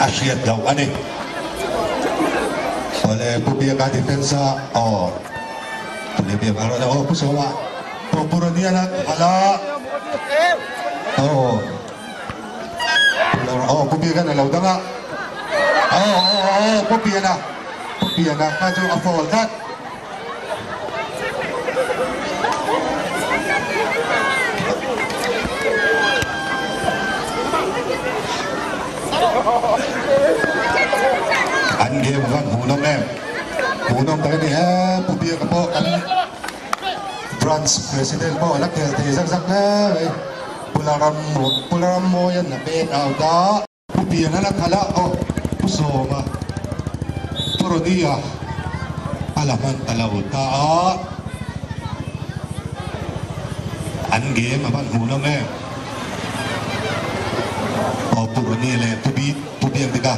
asyad daw ani oleh pubia ka defensa pubia baru pusoma puro dia nak ala pubia kan lalu dah pubia nak maju afol kat Andi bukan hunong tadi pubia kapo kan France President mo nak sak pularam mo yan na ben auda pubia na nakala pusoma puro dia alaman talauta Andi maban hunong puro ni le pubia tiga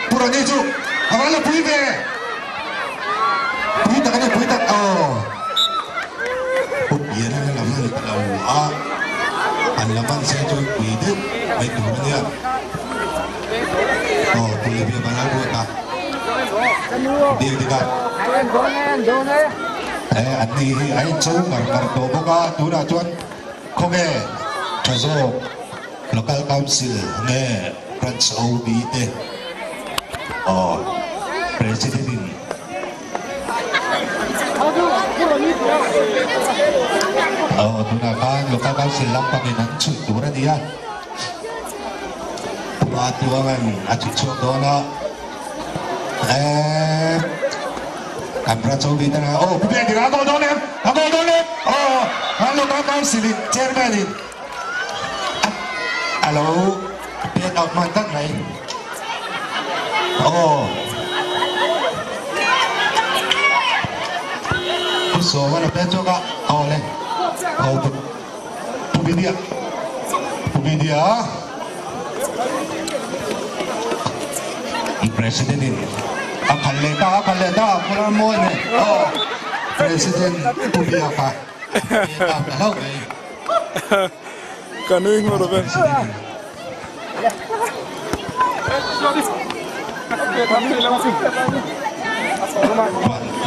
pura ni tu awak nak puih tak kena puih tak biar nak laman kalau laman saya tu puih tu baik tu dia puih dia balang buat tak dia tiga adi ain cung mar tu buka tu dah tuan konge kasih local council ne France OB te president tunakan local council lampang inan tura dia pematuangan acucuk dona kan France OB te na pupia dira ako dona local council chairman Hello, pick out mantan mai. So mana peco ka? Le. Pubidia. Presiden ini. Akan leta, pulang mo ini. Presiden Pubidia ka. Tahu mai. Kanuing mo rin.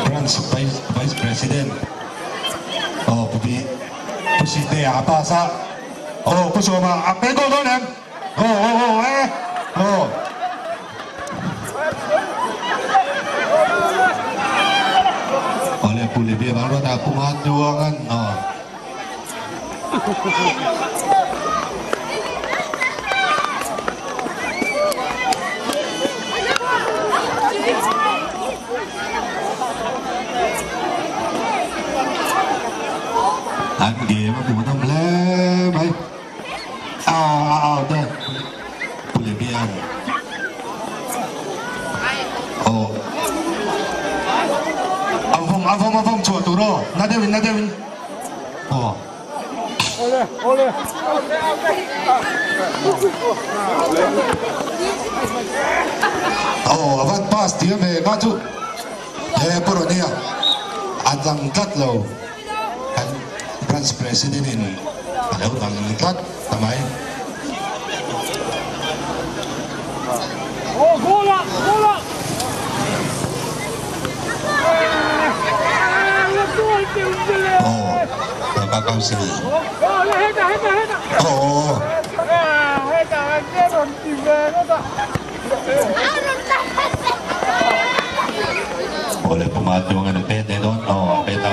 France Vice President Pusite apa sa pusoma apa ko doon oleh puli dia baru tak pemaduangan Andi mau tong le mai dah boleh biar avom cuat turo nadewin oleh avan pas dia me kaju puro dia adang katlo France President ini ada utang lekat tamai gola kakak council oleh pematuangan PT don PT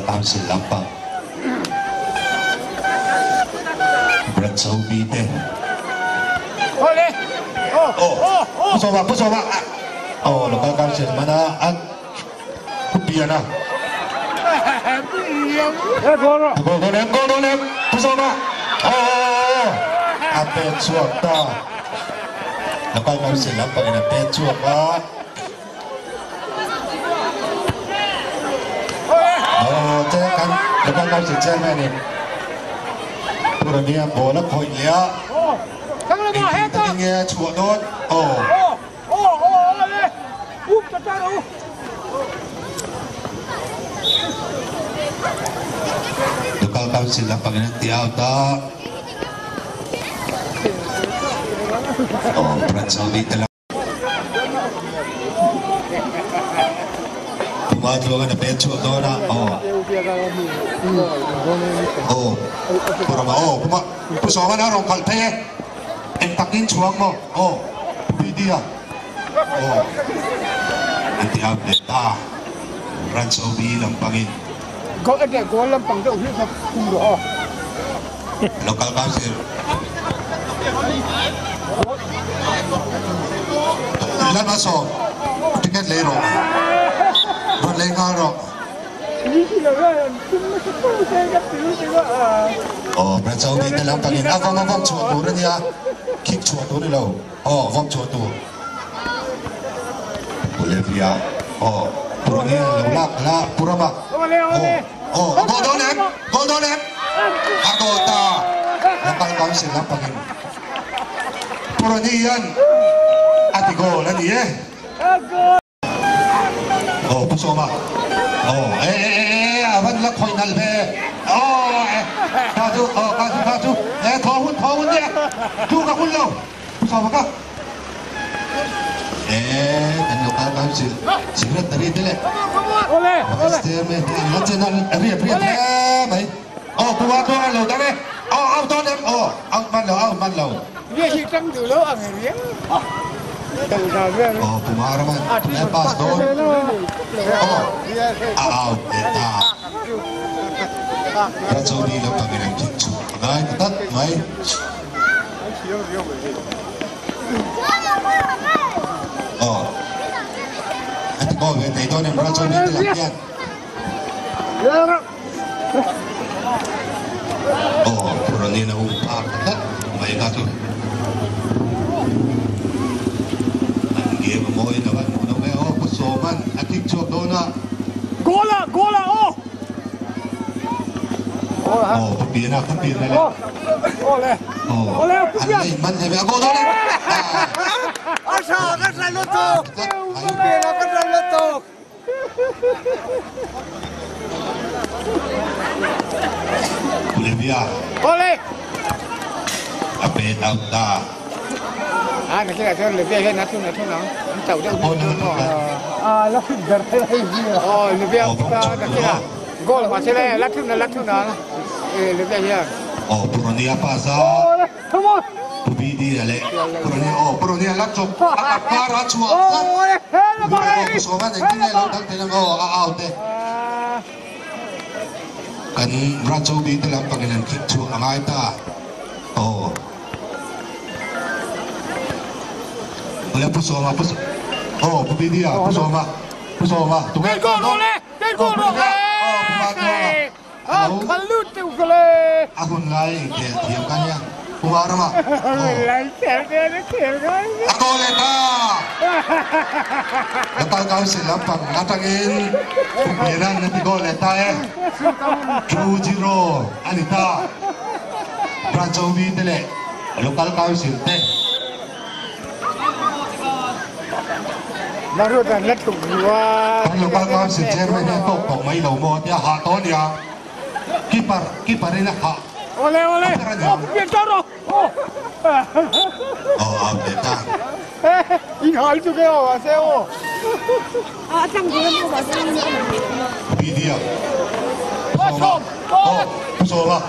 council lampang berat saubi teh pusoma local council mana Pubiana golem pusoma ape suata local council lampang ina pe suata kan local council chairman ni pura dia bola koi dia tinggi cuak dot local council lampang ina tiaw ta Oh, Brad Saudi telah pumadlo na pecho dona. Puma pusokan na rong kalpe. Entakin chuang mo. Bidia. Anti update Brad Saudi lampangin. Gol lampang daw sa kundo. Local council. Lamaso. Tiket lero. Lengaro. Brad Saudi dalam pangin. Vom chuatu dia. Kick chuatu ni lo. Vom chuatu. Bolivia. Purani la Purama. Goldonem. Agota. Local council dalam pangin. Purani yan. Atigo lagi Pusoma. Awan la koi nalbe. Kaju. Thawun dia. Tu ka hullo. Pusoma ka. Dan lokal council. Sigrat dari dile. Master me national every mai. Tua lo dare. Out on them. Out man lo. Dia hitam dulu angin. Pumaraman. Lepas don. Out eta. Brad Saudi lo pagiran kincu. Ngai ketat mai. Ati ko vete don en Brad Saudi latihan. Purani na upak ketat. Mai kasu. Moy naman Pusoman ating chuak dona. Gola. Pupina le. Ole. Ay, man sabi ako dona. Asa lutok. Pupina ka lutok. Bolivia. Ole. Apet out da. Nakita ko lebih kan natun nang tahu dah. Lapit berai lagi. Lebih apa nakita. Gol macam ni latun nang. Lebih ya. Purani apa sah? Pubidi ale. Purani latun. Akar cuma. Pusoman yang ni lo tak tenang. Out deh. Kan Brad Saudi dalam panggilan kicu angai ta. Oleh Pusoma. Pubidi ya Pusoma. Tunggu. Gol. Kalut tu kale. Akun lain dia kan ya. Pumarama. Lain dia. Ako leta. Lokal council lampang natangin pumpiran nanti gol leta 2-0 Anita. Brad Saudi tele. Lokal council teh. Baru dah letuk dua. Lokal council chairman yang tok mai lau mo dia ha to dia. Kiper ini ha. Oleh. Pintar. Beta. Ini hal tu kau asal. Tang dia mau pasang ni. Video. Pusoma.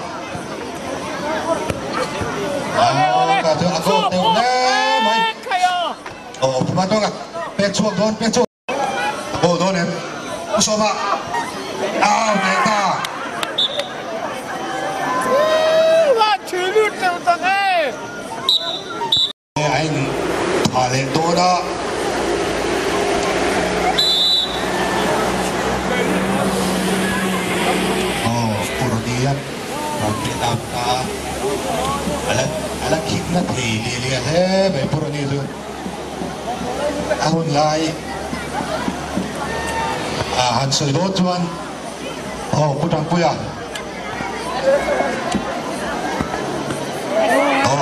Kata aku tengok mai. Pumatong ah. Pechuak don. Don Pusoma. Beta. Cilut tu tangan. Ini Talentona. Puranian. Rampit apa? Ala kick na thei mai Purani tu. Ahun lai. Han soi do chuan. Putang puya.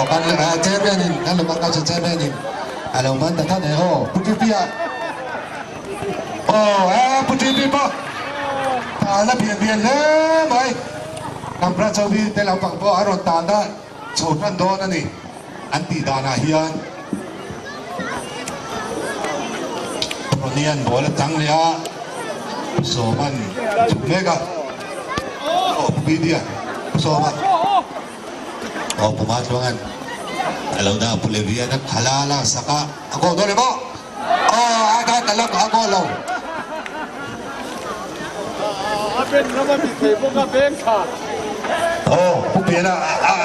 Kan chairman kan lembaga council chairman alaman datang putih pia putih pia tanda bian le mai kam Brad Saudi telah pak bo aron tanda chotan don ani anti dana hian nian bola tang lia so man mega oh video so man oh pumat luangan alaw na Bolivia nak halala saka ako dole mo oh agad alam ako law aben naman di ko ka ben ka oh pupila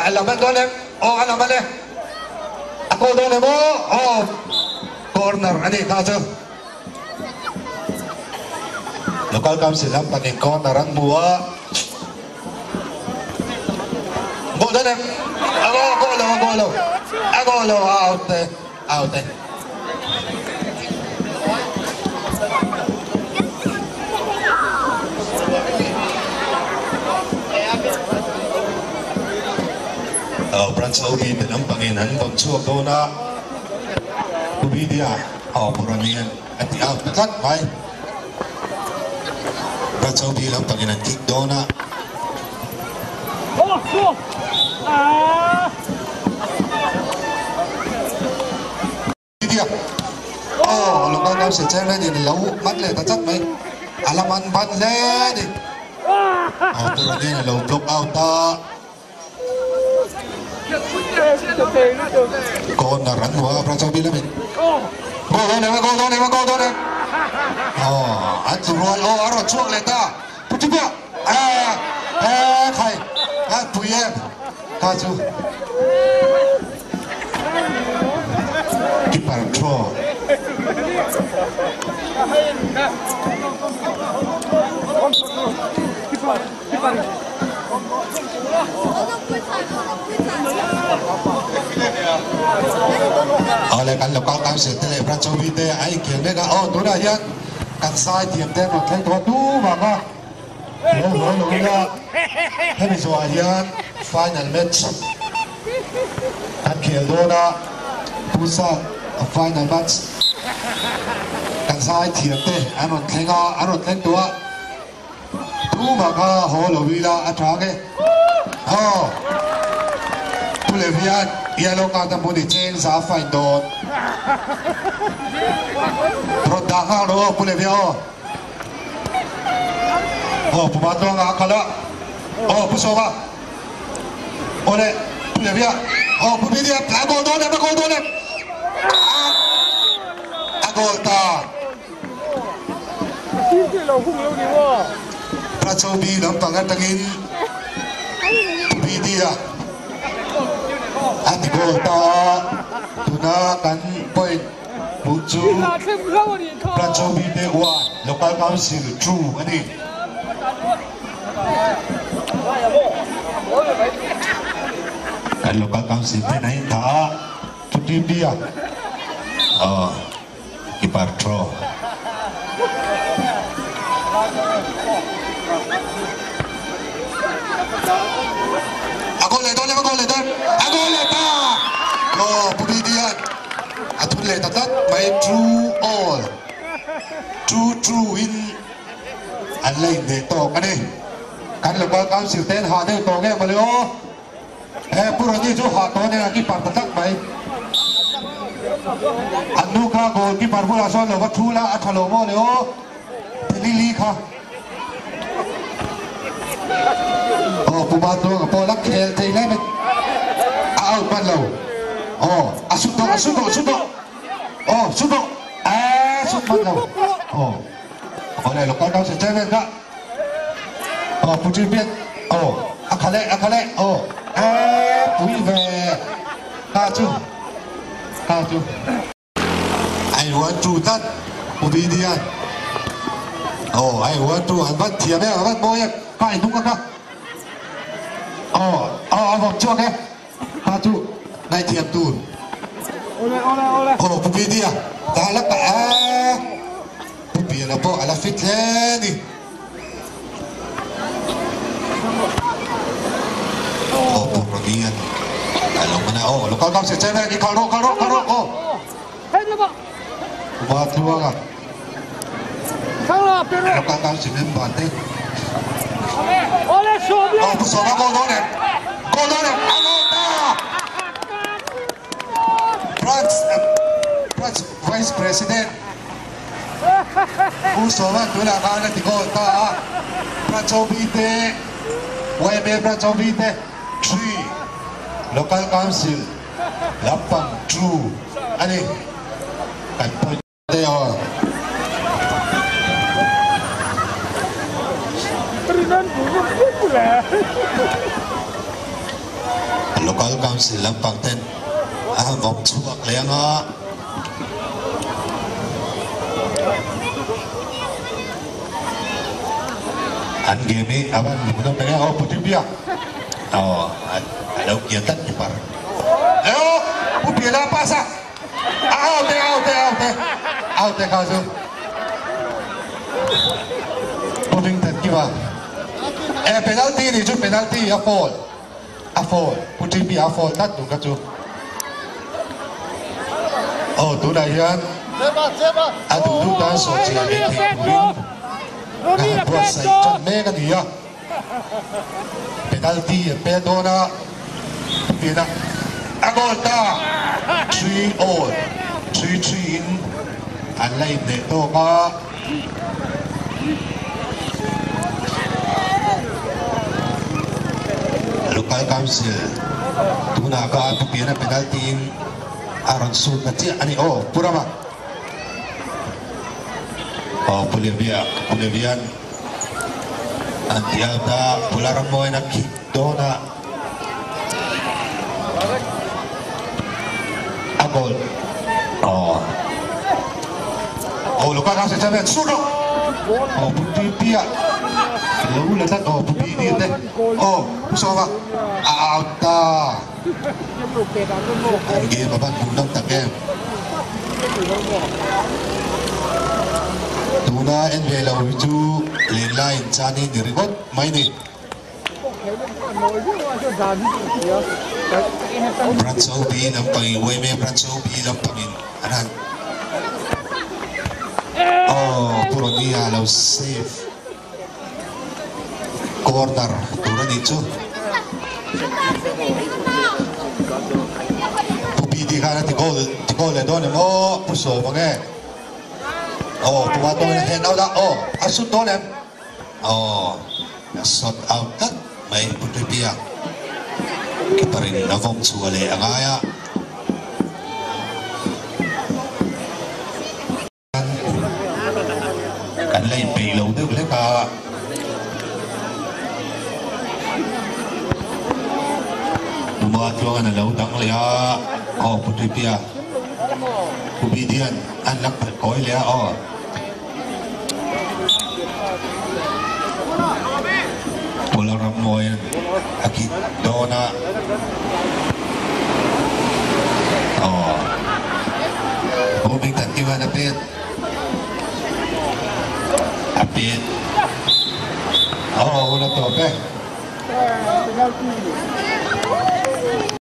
alam ba dole oh alam ba le ako dole mo oh corner ani kaso local council ang paning corner ang buwa mo dole ako lo out branch OB ng Panginan pagsuwag daw na Ubidia puranian at out nakat may branch OB ng Panginan kick daw na Ubidia lugar daw si Chen na lâu mắt lên ta chắc mấy alaman ban lên đi puranian lâu block out ta con là rắn của Phan Châu Bi lên mình cô đó này anh chủ rồi anh rồi chuông lên ta bút chip khai bùi em ta chú keep our control lại cảnh lộc cao cao sự tệ Phan Châu Bi tệ ai kiểu này cả tối nay hiện cảnh sai tiệm tên một cái đó đủ mà ha rồi là thế bây giờ hiện final match anh kiểu đó là pusa final match cảnh sai tiệm tệ anh một cái đó đủ mà ha rồi là anh trả cái Bolivia yellow card ang muli chain sa fine doon. Rodaka no Bolivia. Pumato ang akala. Puso ka. Ole Bolivia. Bolivia. Agol doon. Agol ta. Phan Châu Bi ng pangatangin. Bolivia. Anh cô ta tuna kan point buju Phan Châu Bi de one local council true ani kan local council de nai ta tu team dia keeper throw Agol ta Pubidian atun le tatat may true all true win an lai de to kani kan local council ten ha de to ge maleo puro ni jo ha to ne ki par tatat mai anu ka gol ki par pura so lo ba thula athalo mo leo lili kha pumato po lak khel thei le out ban lâu sút ban lâu ở đây là con đâu sẽ chơi lên đó phụ trì biết akale quý về ta chú I want to that obedient I want to ăn bắt thiệp ấy ăn bắt bôi phải đúng không vòng chuông đấy ta chú này thiệp tùn Pubidia ta lắc bả Pubidia là bộ là fit lên đi Pubidia tại lòng mana lo kau tahu saya ni karo Hei dia pak. buat dua kan Salah pero. Lo kau tahu sini bantai Oleh Sobia. Pusaka gol done France Vice President Usovan tu la kana tiko ta Prachobite Webe Prachobite 3 Local Council Lapang True Ani kan point dia Perinan bukan pula. Local Council Lampang Ten vòng chuộc liền á anh game ni aban minum dengan oh putih biak ada kegiatan di par putih lah pasang out kau tu putih tak kira penalti ni tu penalti fall putih biak fall tak tu kau oh tu dah yang aduh tu dah sosial media nah buat saya contohnya dia penalti pedona pina agora 3-all 3-3 in alai de to ka local council tu nak ka pina penalti aron sun kecil ani oh purama oh Bolivian anti ada pularang mo nak dona agol oh luka kasi sabi suno oh putih pia lalu letak oh putih ini deh oh pusaka auta Angin bapak undang takem. Tuna NBA lalu itu lain cani diribut main ni. Bransobi lampangin, Weme Bransobi lampangin, anan. Oh, turun dia lalu safe. Corner turun itu. Pupidi kana ti gol le don mo puso mange oh tuwa to na hen out oh asut don oh shot out tat may putipia kiparin na vom suale angaya kan lai pelo de le ka tuan na lautang liya oh putri pia Pubidian anak berkoi liya oh pulang ramoy akit dona oh buming tantiwan apit oh ulang tope